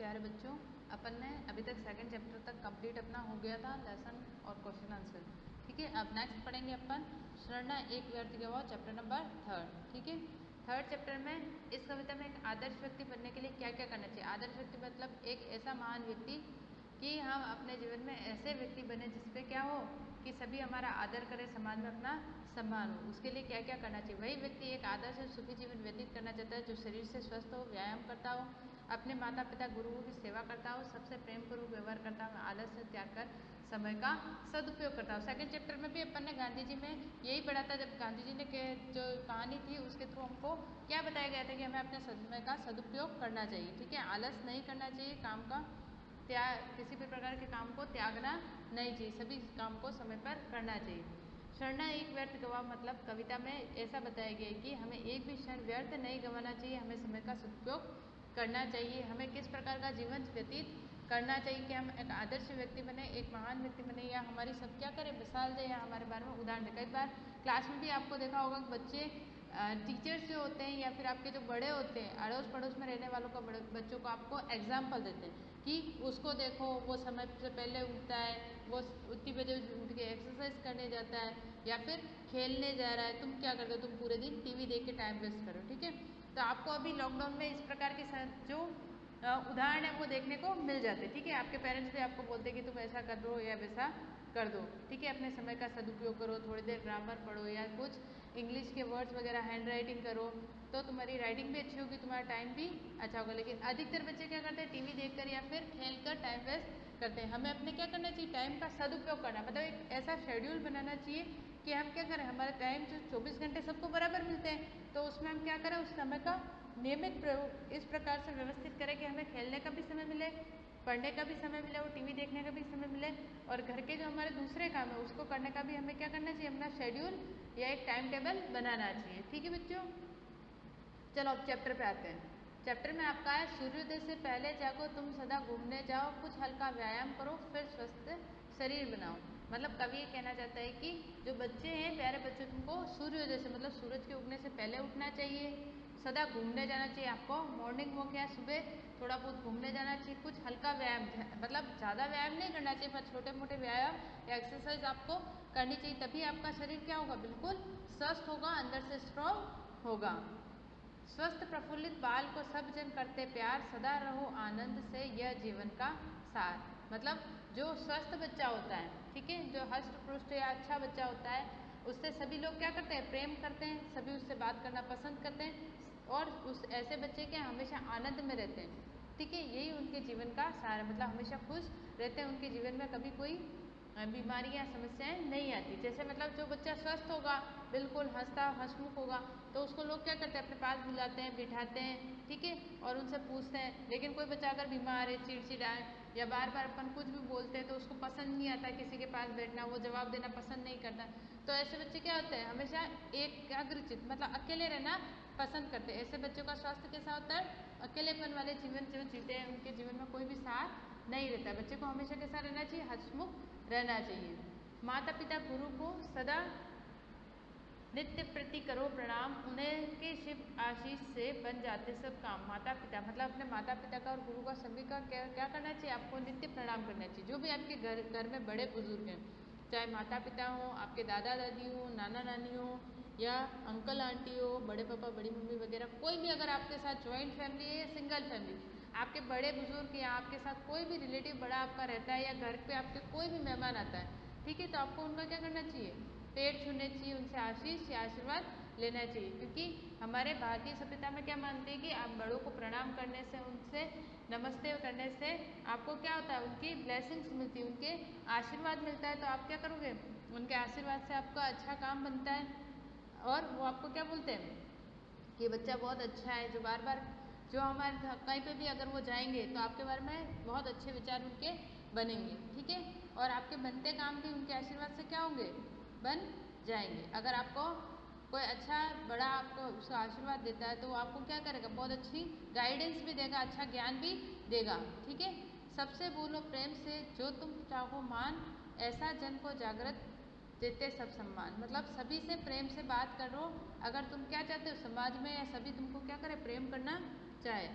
प्यारे बच्चों, अपन ने अभी तक सेकंड चैप्टर तक कंप्लीट अपना हो गया था लेसन और क्वेश्चन आंसर। ठीक है, अब नेक्स्ट पढ़ेंगे अपन शरणा एक व्यर्थ गवाह चैप्टर नंबर 3। ठीक है, थर्ड चैप्टर में इस कविता में एक आदर्श व्यक्ति बनने के लिए क्या क्या करना चाहिए। आदर्श व्यक्ति मतलब एक ऐसा महान व्यक्ति कि हम अपने जीवन में ऐसे व्यक्ति बने जिसपे क्या हो कि सभी हमारा आदर करें, समाज में अपना सम्मान हो। उसके लिए क्या क्या करना चाहिए। वही व्यक्ति एक आदर्श और सुखी जीवन व्यतीत करना चाहता है जो शरीर से स्वस्थ हो, व्यायाम करता हो, अपने माता पिता गुरुओं की सेवा करता हो, सबसे प्रेम पूर्वक व्यवहार करता हो, आलस्य त्याग कर समय का सदुपयोग करता हो। सेकंड चैप्टर में भी अपन ने गांधी जी में यही पढ़ा था। जब गांधी जी ने जो कहानी थी उसके थ्रू हमको क्या बताया गया था कि हमें अपने समय का सदुपयोग करना चाहिए। ठीक है, आलस नहीं करना चाहिए, काम का किसी भी प्रकार के काम को त्यागना नहीं चाहिए, सभी काम को समय पर करना चाहिए। शरणा एक व्यर्थ गवाह मतलब कविता में ऐसा बताया गया है कि हमें एक भी क्षण व्यर्थ नहीं गंवाना चाहिए, हमें समय का सदुपयोग करना चाहिए। हमें किस प्रकार का जीवन व्यतीत करना चाहिए कि हम एक आदर्श व्यक्ति बने, एक महान व्यक्ति बने, या हमारी सब क्या करें, मिसाल दे, या हमारे बारे में उदाहरण दे। कई बार क्लास में भी आपको देखा होगा कि बच्चे टीचर्स जो होते हैं या फिर आपके जो बड़े होते हैं, अड़ोस पड़ोस में रहने वालों को, बच्चों को आपको एग्जाम्पल देते हैं कि उसको देखो, वो समय से पहले उठता है, वो उतनी बजे उठ के एक्सरसाइज करने जाता है, या फिर खेलने जा रहा है, तुम क्या करते हो, तुम पूरे दिन टीवी देख के टाइम वेस्ट करो। ठीक है, तो आपको अभी लॉकडाउन में इस प्रकार के जो उदाहरण है वो देखने को मिल जाते। ठीक है, आपके पेरेंट्स भी आपको बोलते हैं कि तुम ऐसा कर दो या वैसा कर दो। ठीक है, अपने समय का सदुपयोग करो, थोड़ी देर ग्रामर पढ़ो या कुछ इंग्लिश के वर्ड्स वगैरह हैंड राइटिंग करो, तो तुम्हारी राइटिंग भी अच्छी होगी, तुम्हारा टाइम भी अच्छा होगा। लेकिन अधिकतर बच्चे क्या करते हैं, टीवी देखकर या फिर खेलकर टाइम वेस्ट करते हैं। हमें अपने क्या करना चाहिए, टाइम का सदुपयोग करना, मतलब एक ऐसा शेड्यूल बनाना चाहिए कि हम क्या करें, हमारा टाइम जो 24 घंटे सबको बराबर मिलते हैं, तो उसमें हम क्या करें, उस समय का नियमित प्रयोग इस प्रकार से व्यवस्थित करें कि हमें खेलने का भी समय मिले, पढ़ने का भी समय मिले और टीवी देखने का भी समय मिले, और घर के जो हमारे दूसरे काम है उसको करने का भी हमें क्या करना चाहिए, अपना शेड्यूल या एक टाइम टेबल बनाना चाहिए। ठीक है बच्चों, चलो अब चैप्टर पे आते हैं। चैप्टर में आपका है सूर्योदय से पहले जागो, तुम सदा घूमने जाओ, कुछ हल्का व्यायाम करो, फिर स्वस्थ शरीर बनाओ। मतलब कवि ये कहना चाहता है कि जो बच्चे हैं, प्यारे बच्चों, तुमको सूर्योदय से मतलब सूरज के उगने से पहले उठना चाहिए, सदा घूमने जाना चाहिए, आपको मॉर्निंग वॉक या सुबह थोड़ा बहुत घूमने जाना चाहिए, कुछ हल्का व्यायाम, मतलब ज़्यादा व्यायाम नहीं करना चाहिए, पर छोटे मोटे व्यायाम या एक्सरसाइज आपको करनी चाहिए। तभी आपका शरीर क्या होगा, बिल्कुल स्वस्थ होगा, अंदर से स्ट्रॉन्ग होगा। स्वस्थ प्रफुल्लित बाल को सब जन करते प्यार, सदा रहो आनंद से, यह जीवन का सार। मतलब जो स्वस्थ बच्चा होता है, ठीक है, जो हष्ट पुष्ट या अच्छा बच्चा होता है, उससे सभी लोग क्या करते हैं, प्रेम करते हैं, सभी उससे बात करना पसंद करते हैं, और उस ऐसे बच्चे के हमेशा आनंद में रहते हैं। ठीक है, यही उनके जीवन का सार है, मतलब हमेशा खुश रहते हैं, उनके जीवन में कभी कोई बीमारियां समस्याएं नहीं आती। जैसे मतलब जो बच्चा स्वस्थ होगा, बिल्कुल हंसता हंसमुख होगा, तो उसको लोग क्या करते हैं, अपने पास बुलाते हैं, बिठाते हैं, ठीक है, और उनसे पूछते हैं। लेकिन कोई बच्चा अगर बीमार है, चिड़चिड़ा है, या बार बार अपन कुछ भी बोलते हैं तो उसको पसंद नहीं आता किसी के पास बैठना, वो जवाब देना पसंद नहीं करता, तो ऐसे बच्चे क्या होते हैं, हमेशा एकाग्रचित मतलब अकेले रहना पसंद करते हैं। ऐसे बच्चों का स्वास्थ्य कैसा होता है, अकेलेपन वाले जीवन जो जीते हैं, उनके जीवन में कोई भी साथ नहीं रहता। बच्चे को हमेशा कैसा रहना चाहिए, हंसमुख रहना चाहिए। माता पिता गुरु को सदा नित्य प्रति करो प्रणाम, उन्हें के शिव आशीष से बन जाते सब काम। माता पिता मतलब अपने माता पिता का और गुरु का सभी का क्या क्या करना चाहिए, आपको नित्य प्रणाम करना चाहिए। जो भी आपके घर में बड़े बुजुर्ग हैं, चाहे माता पिता हो, आपके दादा दादी हो, नाना नानी हो, या अंकल आंटी हो, बड़े पापा बड़ी मम्मी वगैरह, कोई भी अगर आपके साथ ज्वाइंट फैमिली है या सिंगल फैमिली, आपके बड़े बुजुर्ग या आपके साथ कोई भी रिलेटिव बड़ा आपका रहता है, या घर पे आपके कोई भी मेहमान आता है, ठीक है, तो आपको उनका क्या करना चाहिए, पैर छूने चाहिए, उनसे आशीष या आशीर्वाद लेना चाहिए। क्योंकि हमारे भारतीय सभ्यता में क्या मानते हैं कि आप बड़ों को प्रणाम करने से, उनसे नमस्ते करने से आपको क्या होता है, उनकी ब्लेसिंग्स मिलती है, उनके आशीर्वाद मिलता है। तो आप क्या करोगे, उनके आशीर्वाद से आपका अच्छा काम बनता है, और वो आपको क्या बोलते हैं कि बच्चा बहुत अच्छा है, जो बार बार जो हमारे कहीं पे भी अगर वो जाएंगे तो आपके बारे में बहुत अच्छे विचार उनके बनेंगे। ठीक है, और आपके बनते काम भी उनके आशीर्वाद से क्या होंगे, बन जाएंगे। अगर आपको कोई अच्छा बड़ा आपको उसका आशीर्वाद देता है तो वो आपको क्या करेगा, बहुत अच्छी गाइडेंस भी देगा, अच्छा ज्ञान भी देगा। ठीक है, सबसे बोलो प्रेम से, जो तुम चाहो मान, ऐसा जन को जागृत देते सब सम्मान। मतलब सभी से प्रेम से बात करो, अगर तुम क्या चाहते हो, समाज में या सभी तुमको क्या करे, प्रेम करना चाहे।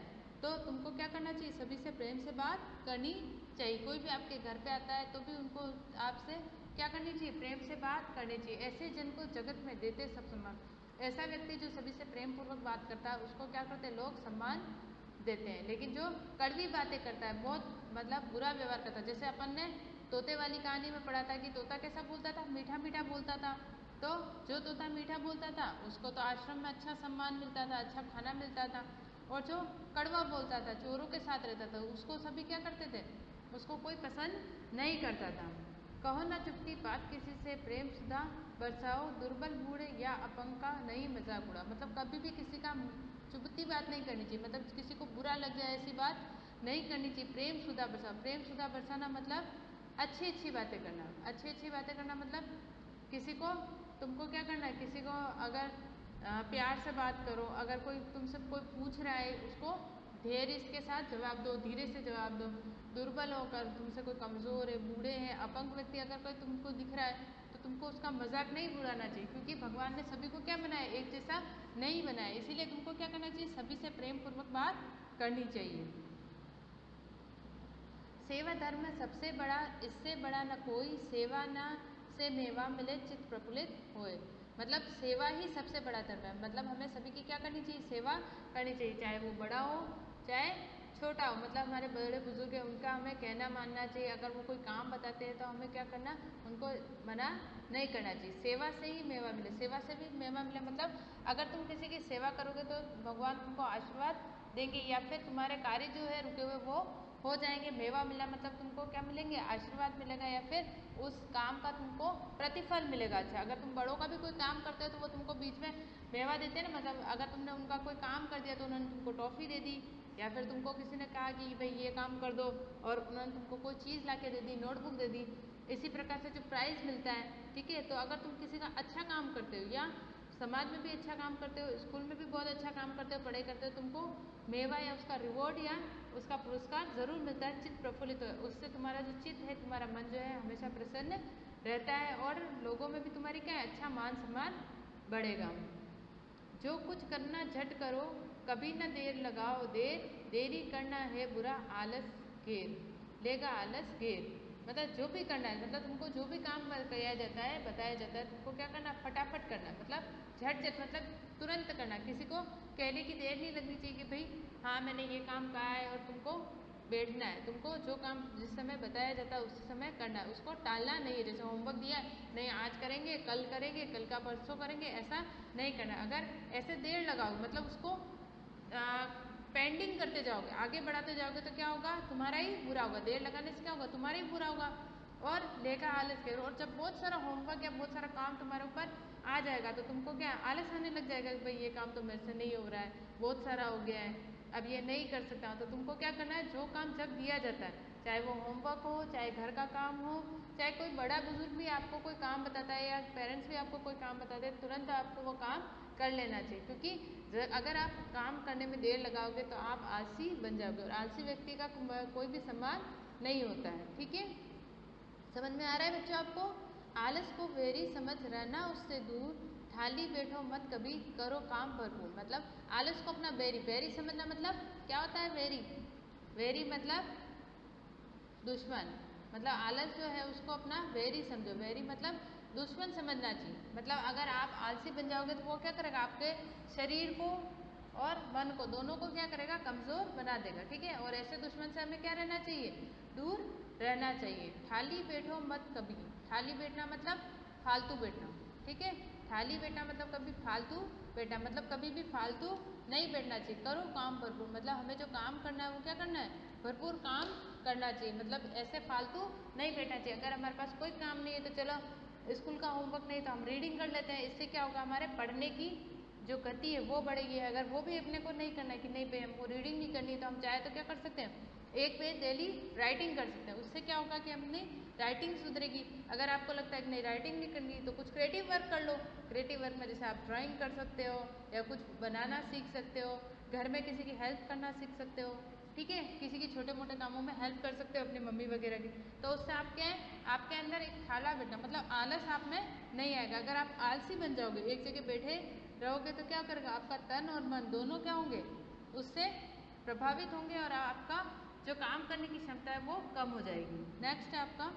तो तुमको क्या करना चाहिए, सभी से प्रेम से बात करनी चाहिए। कोई भी आपके घर पे आता है तो भी उनको आपसे क्या करनी चाहिए, प्रेम से बात करनी चाहिए। ऐसे जन को जगत में देते सब सम्मान। ऐसा व्यक्ति जो सभी से प्रेम पूर्वक बात करता है उसको क्या करते हैं, लोग सम्मान देते हैं। लेकिन जो कड़वी बातें करता है, बहुत मतलब बुरा व्यवहार करता है, जैसे अपन ने तोते वाली कहानी में पढ़ा था कि तोता कैसा बोलता था, मीठा मीठा बोलता था। तो जो तोता मीठा बोलता था उसको तो आश्रम में अच्छा सम्मान मिलता था, अच्छा खाना मिलता था। और जो कड़वा बोलता था, चोरों के साथ रहता था, उसको सभी क्या करते थे, उसको कोई पसंद नहीं करता था। कहो ना चुपती बात किसी से, प्रेम सुधा बरसाओ, दुर्बल बूढ़े या अपंग का नहीं मजाक उड़ा। मतलब कभी भी किसी का चुभती बात नहीं करनी चाहिए, मतलब किसी को बुरा लग जाए ऐसी बात नहीं करनी चाहिए। प्रेम सुधा बरसाओ, प्रेम सुधा बरसाना मतलब अच्छी अच्छी बातें करना। अच्छी अच्छी बातें करना मतलब किसी को, तुमको क्या करना है, किसी को अगर प्यार से बात करो, अगर कोई तुमसे कोई पूछ रहा है उसको धैर्य के साथ जवाब दो, धीरे से जवाब दो। दुर्बल होकर, तुमसे कोई कमज़ोर है, बूढ़े हैं, अपंग व्यक्ति अगर कोई तुमको दिख रहा है तो तुमको उसका मजाक नहीं उड़ाना चाहिए, क्योंकि भगवान ने सभी को क्या बनाया, एक जैसा नहीं बनाया। इसीलिए तुमको क्या करना चाहिए, सभी से प्रेम पूर्वक बात करनी चाहिए। सेवा धर्म में सबसे बड़ा, इससे बड़ा न कोई, सेवा न से मेवा मिले चित्त प्रफुल्लित होए। मतलब सेवा ही सबसे बड़ा धर्म है। मतलब हमें सभी की क्या करनी चाहिए, सेवा करनी चाहिए, चाहे वो बड़ा हो चाहे छोटा हो। मतलब हमारे बड़े बुजुर्ग हैं उनका हमें कहना मानना चाहिए। अगर वो कोई काम बताते हैं तो हमें क्या करना, उनको मना नहीं करना चाहिए। सेवा से ही मेवा मिले, सेवा से भी मेवा मिले मतलब अगर तुम किसी की सेवा करोगे तो भगवान तुमको आशीर्वाद देंगे, या फिर तुम्हारे कार्य जो है रुके हुए वो हो जाएंगे। मेवा मिला मतलब तुमको क्या मिलेंगे, आशीर्वाद मिलेगा, या फिर उस काम का तुमको प्रतिफल मिलेगा। अच्छा, अगर तुम बड़ों का भी कोई काम करते हो तो वो तुमको बीच में मेवा देते हैं ना, मतलब अगर तुमने उनका कोई काम कर दिया तो उन्होंने तुमको टॉफ़ी दे दी, या फिर तुमको किसी ने कहा कि भाई ये काम कर दो और उन्होंने तुमको कोई चीज़ ला के दे दी, नोटबुक दे दी। इसी प्रकार से जो प्राइज़ मिलता है, ठीक है। तो अगर तुम किसी का अच्छा काम करते हो या समाज में भी अच्छा काम करते हो, स्कूल में भी बहुत अच्छा काम करते हो, पढ़ाई करते हो, तुमको मेवा या उसका रिवॉर्ड या उसका पुरस्कार जरूर मिलता है। चित्त प्रफुल्लित हो, उससे तुम्हारा जो चित्त है, तुम्हारा मन जो है हमेशा प्रसन्न रहता है और लोगों में भी तुम्हारी क्या है, अच्छा मान सम्मान बढ़ेगा। जो कुछ करना झट करो, कभी न देर लगाओ, देरी करना है बुरा, आलस घेर लेगा आलस घेर। मतलब जो भी करना है, मतलब तुमको जो भी काम किया जाता है, बताया जाता है, तुमको क्या करना, फटाफट करना। मतलब झट मतलब तुरंत करना। किसी को कहने की देर नहीं लगनी चाहिए कि भाई हाँ मैंने ये काम कहा है और तुमको बैठना है। तुमको जो काम जिस समय बताया जाता है उस समय करना है, उसको टालना नहीं है। जैसे होमवर्क दिया है, नहीं आज करेंगे, कल का परसों करेंगे, ऐसा नहीं करना। अगर ऐसे देर लगाओ मतलब उसको पेंडिंग करते जाओगे, आगे बढ़ाते जाओगे तो क्या होगा, तुम्हारा ही बुरा होगा। देर लगाने से क्या होगा, तुम्हारा ही बुरा होगा। और लेगा आलस घेर, और जब बहुत सारा होमवर्क या बहुत सारा काम तुम्हारे ऊपर आ जाएगा तो तुमको क्या आलस आने लग जाएगा कि भाई ये काम तो मेरे से नहीं हो रहा है, बहुत सारा हो गया है, अब ये नहीं कर सकता। तो तुमको क्या करना है, जो काम जब दिया जाता है, चाहे वो होमवर्क हो, चाहे घर का काम हो, चाहे कोई बड़ा बुजुर्ग भी आपको कोई काम बताता है या पेरेंट्स भी आपको कोई काम बताते हैं, तुरंत आपको वो काम कर लेना चाहिए। क्योंकि अगर आप काम करने में देर लगाओगे तो आप आलसी बन जाओगे, और आलसी व्यक्ति का कोई भी सम्मान नहीं होता है। ठीक है, समझ में आ रहा है बच्चों आपको। आलस को वेरी समझ, रहना उससे दूर, थाली बैठो मत कभी, करो काम भरपूर। मतलब आलस को अपना वेरी समझना। मतलब क्या होता है वेरी, वेरी मतलब दुश्मन। मतलब आलस जो है उसको अपना वेरी समझो, वेरी मतलब दुश्मन समझना चाहिए। मतलब अगर आप आलसी बन जाओगे तो वो क्या करेगा, आपके शरीर को और मन को दोनों को क्या करेगा, कमज़ोर बना देगा। ठीक है, और ऐसे दुश्मन से हमें क्या रहना चाहिए, दूर रहना चाहिए। थाली बैठो मत कभी, थाली बैठना मतलब फालतू बैठना। ठीक है, थाली बैठना मतलब कभी फालतू बैठना, मतलब कभी भी फालतू नहीं बैठना चाहिए। करो काम भरपूर, मतलब हमें जो काम करना है वो क्या करना है, भरपूर काम करना चाहिए। मतलब ऐसे फालतू नहीं बैठना चाहिए। अगर हमारे पास कोई काम नहीं है तो चलो स्कूल का होमवर्क नहीं तो हम रीडिंग कर लेते हैं। इससे क्या होगा, हमारे पढ़ने की जो गति है वो बढ़ेगी। अगर वो भी अपने को नहीं करना है कि नहीं भाई हमको रीडिंग नहीं करनी है, तो हम चाहे तो क्या कर सकते हैं, एक पेज डेली राइटिंग कर सकते हैं। उससे क्या होगा कि अपनी राइटिंग सुधरेगी। अगर आपको लगता है कि नहीं राइटिंग नहीं करनी तो कुछ क्रिएटिव वर्क कर लो। क्रिएटिव वर्क में जैसे आप ड्राइंग कर सकते हो या कुछ बनाना सीख सकते हो, घर में किसी की हेल्प करना सीख सकते हो। ठीक है, किसी की छोटे मोटे कामों में हेल्प कर सकते हो अपनी मम्मी वगैरह की। तो उससे आप क्या है, आपके अंदर एक थाला बैठना मतलब आलस आप में नहीं आएगा। अगर आप आलसी बन जाओगे, एक जगह बैठे रहोगे तो क्या करेगा, आपका तन और मन दोनों क्या होंगे, उससे प्रभावित होंगे और आपका जो काम करने की क्षमता है वो कम हो जाएगी। नेक्स्ट है आपका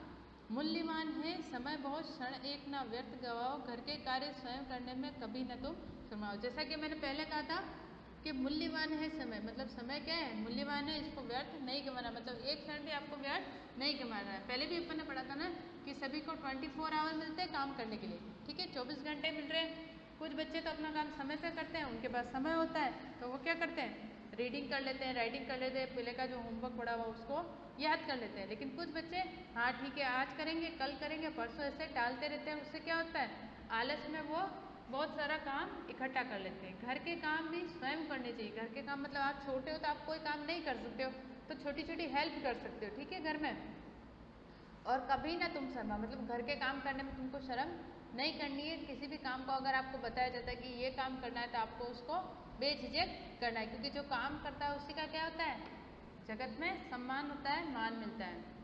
मूल्यवान है समय बहुत, क्षण एक ना व्यर्थ गवाओ, घर के कार्य स्वयं करने में कभी न तुम शर्माओ। जैसा कि मैंने पहले कहा था कि मूल्यवान है समय, मतलब समय क्या है, मूल्यवान है, इसको व्यर्थ नहीं गंवाना, मतलब एक क्षण भी आपको व्यर्थ नहीं गंवाना है। पहले भी अपन ने पढ़ा था ना कि सभी को 24 आवर मिलते हैं काम करने के लिए, ठीक है, 24 घंटे मिल रहे हैं। कुछ बच्चे तो अपना काम समय से करते हैं, उनके पास समय होता है तो वो क्या करते हैं, रीडिंग कर लेते हैं, राइटिंग कर लेते हैं, पहले का जो होमवर्क पड़ा हुआ उसको याद कर लेते हैं। लेकिन कुछ बच्चे हाँ ठीक है आज करेंगे, कल करेंगे, परसों, ऐसे टालते रहते हैं। उससे क्या होता है, आलस में वो बहुत सारा काम इकट्ठा कर लेते हैं। घर के काम भी स्वयं करने चाहिए। घर के काम मतलब आप छोटे हो तो आप कोई काम नहीं कर सकते हो, तो छोटी छोटी हेल्प कर सकते हो, ठीक है, घर में। और कभी ना तुम शर्मा, मतलब घर के काम करने में तुमको शर्म नहीं करनी है। किसी भी काम को अगर आपको बताया जाता है कि ये काम करना है तो आपको उसको बेझिझक करना है, क्योंकि जो काम करता है उसी का क्या होता है, जगत में सम्मान होता है, मान मिलता है।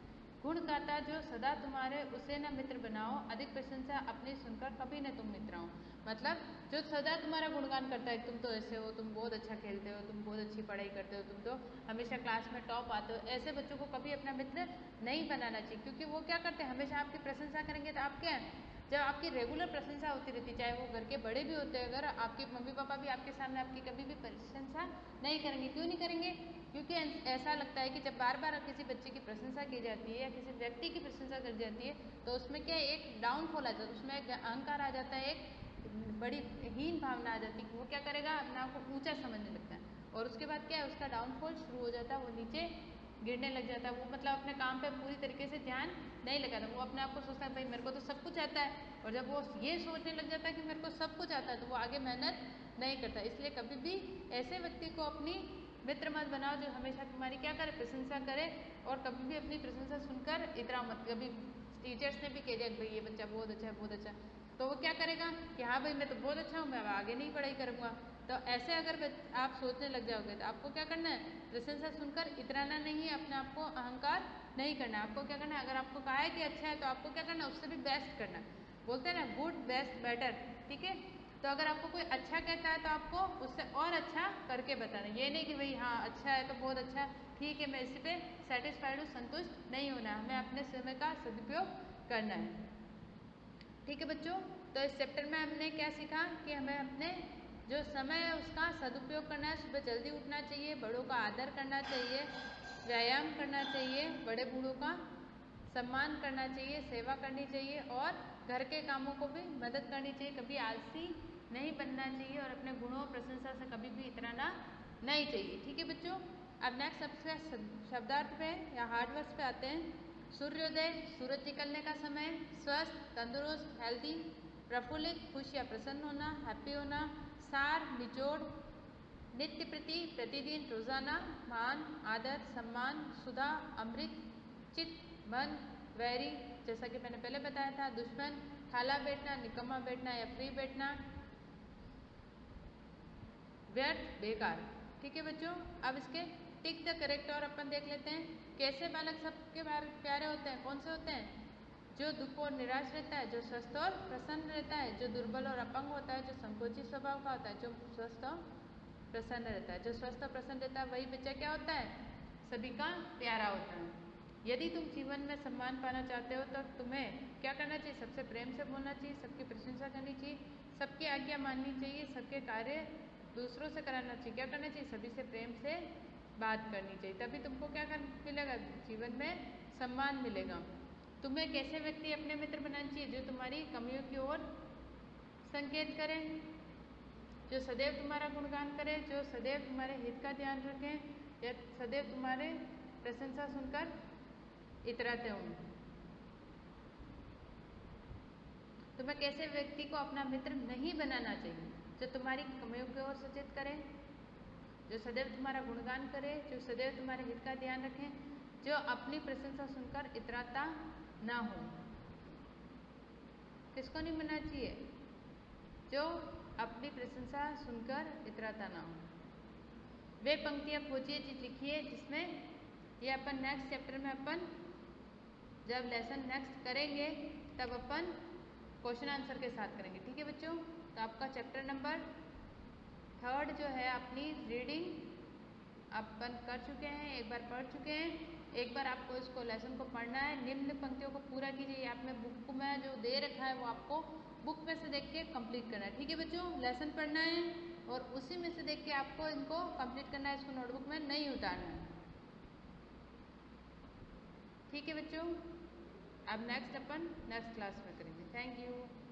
गुण गाता जो सदा तुम्हारे, उसे न मित्र बनाओ, अधिक प्रशंसा अपनी सुनकर कभी न तुम मित्र हो। मतलब जो सदा तुम्हारा गुणगान करता है, तुम तो ऐसे हो, तुम बहुत अच्छा खेलते हो, तुम बहुत अच्छी पढ़ाई करते हो, तुम तो हमेशा क्लास में टॉप आते हो, ऐसे बच्चों को कभी अपना मित्र नहीं बनाना चाहिए। क्योंकि वो क्या करते हैं, हमेशा आपकी प्रशंसा करेंगे तो आप क्या है, जब आपकी रेगुलर प्रशंसा होती रहती, चाहे वो घर के बड़े भी होते हैं, अगर आपके मम्मी पापा भी आपके सामने आपकी कभी भी प्रशंसा नहीं करेंगे, क्यों नहीं करेंगे, क्योंकि ऐसा लगता है कि जब बार बार किसी बच्चे की प्रशंसा की जाती है या किसी व्यक्ति की प्रशंसा की जाती है तो उसमें क्या एक डाउनफॉल आ जाता है, उसमें एक अहंकार आ जाता है, एक बड़ी हीन भावना आ जाती है कि वो क्या करेगा, अपने आप को ऊँचा समझने लगता है। और उसके बाद क्या है, उसका डाउनफॉल शुरू हो जाता है, वो नीचे गिरने लग जाता है। वो मतलब अपने काम पे पूरी तरीके से ध्यान नहीं लगाता, वो अपने आप को सोचता है भाई मेरे को तो सब कुछ आता है। और जब वो ये सोचने लग जाता है कि मेरे को सब कुछ आता है तो वो आगे मेहनत नहीं करता। इसलिए कभी भी ऐसे व्यक्ति को अपनी मित्र मत बनाओ जो हमेशा तुम्हारी क्या करे, प्रशंसा करे। और कभी भी अपनी प्रशंसा सुनकर इतना मत, कभी टीचर्स ने भी कह दिया भाई ये बच्चा बहुत अच्छा है, बहुत अच्छा, तो वो क्या करेगा कि हाँ भाई मैं तो बहुत अच्छा हूँ, मैं अब आगे नहीं पढ़ाई करूँगा। तो ऐसे अगर आप सोचने लग जाओगे तो आपको क्या करना है, प्रशंसा सुनकर इतराना नहीं है, अपने आप को अहंकार नहीं करना है। आपको क्या करना है, अगर आपको कहा है कि अच्छा है तो आपको क्या करना है, उससे भी बेस्ट करना है। बोलते हैं ना गुड बेस्ट बेटर, ठीक है। तो अगर आपको कोई अच्छा कहता है तो आपको उससे और अच्छा करके बताना, ये नहीं कि भाई हाँ अच्छा है तो बहुत अच्छा ठीक है, मैं इसी पे सेटिस्फाइड हूँ, संतुष्ट नहीं होना, हमें अपने समय का सदुपयोग करना है, ठीक है बच्चों। तो इस चैप्टर में हमने क्या सीखा कि हमें अपने जो समय है उसका सदुपयोग करना है। सुबह जल्दी उठना चाहिए, बड़ों का आदर करना चाहिए, व्यायाम करना चाहिए, बड़े बूढ़ों का सम्मान करना चाहिए, सेवा करनी चाहिए और घर के कामों को भी मदद करनी चाहिए। कभी आलसी नहीं बनना चाहिए और अपने गुणों प्रशंसा से कभी भी इतराना नहीं चाहिए, ठीक है बच्चों। अब नेक्स्ट सबसे शब्दार्थ पे या हार्ड वर्ड्स पे आते हैं। सूर्योदय, सूरज निकलने का समय, स्वस्थ, तंदुरुस्त, हेल्दी, प्रफुल्लित, खुश या प्रसन्न होना, हैप्पी होना, सार, निचोड़, नित्य प्रति, प्रतिदिन, रोजाना, मान, आदर, सम्मान, सुधा, अमृत, चित, मन, वैरी, जैसा कि मैंने पहले बताया था, दुश्मन, खाला बैठना, निकम्मा बैठना या फ्री बैठना, व्यर्थ, बेकार, ठीक है बच्चों। अब इसके टिक द करेक्ट और अपन देख लेते हैं। कैसे बालक सबके प्यारे होते हैं, कौन से होते हैं, जो दुख और निराश रहता है, जो स्वस्थ और प्रसन्न रहता है, जो दुर्बल और अपंग होता है, जो संकोची स्वभाव का होता है, जो स्वस्थ और प्रसन्न रहता है। जो स्वस्थ और प्रसन्न रहता है वही बच्चा क्या होता है, सभी का प्यारा होता है। यदि तुम जीवन में सम्मान पाना चाहते हो तो तुम्हें क्या करना चाहिए, सबसे प्रेम से बोलना चाहिए, सबकी प्रशंसा करनी चाहिए, सबकी आज्ञा माननी चाहिए, सबके कार्य दूसरों से कराना चाहिए, क्या करना चाहिए, सभी से प्रेम से बात करनी चाहिए। तभी तुमको क्या मिलेगा, जीवन में सम्मान मिलेगा। तुम्हें कैसे व्यक्ति अपने मित्र बनाना चाहिए, जो तुम्हारी कमियों की ओर संकेत करें, जो सदैव तुम्हारा गुणगान करे, जो सदैव तुम्हारे हित का ध्यान रखें, या सदैव तुम्हारे प्रशंसा सुनकर इतराते हों। तुम्हें कैसे व्यक्ति को अपना मित्र नहीं बनाना चाहिए, जो तुम्हारी कमियों की ओर सचेत करे, जो सदैव तुम्हारा गुणगान करे, जो सदैव तुम्हारे हित का ध्यान रखें, जो अपनी प्रशंसा सुनकर इतराता ना हो। किसको नहीं बनना चाहिए, जो अपनी प्रशंसा सुनकर इतराता ना हो। वे पंक्तियाँ खोजिए लिखिए जिसमें ये अपन नेक्स्ट चैप्टर में अपन जब लेसन नेक्स्ट करेंगे तब अपन क्वेश्चन आंसर के साथ करेंगे, ठीक है बच्चों। तो आपका चैप्टर नंबर 3 जो है अपनी रीडिंग अपन कर चुके हैं, एक बार पढ़ चुके हैं। एक बार आपको इसको लेसन को पढ़ना है, निम्न पंक्तियों को पूरा कीजिए। आप में बुक में जो दे रखा है वो आपको बुक में से देख के कंप्लीट करना है। ठीक है बच्चों, लेसन पढ़ना है और उसी में से देख के आपको इनको कंप्लीट करना है, इसको नोटबुक में नहीं उतारना है। ठीक है बच्चों, अब नेक्स्ट अपन नेक्स्ट क्लास में करेंगे। Thank you.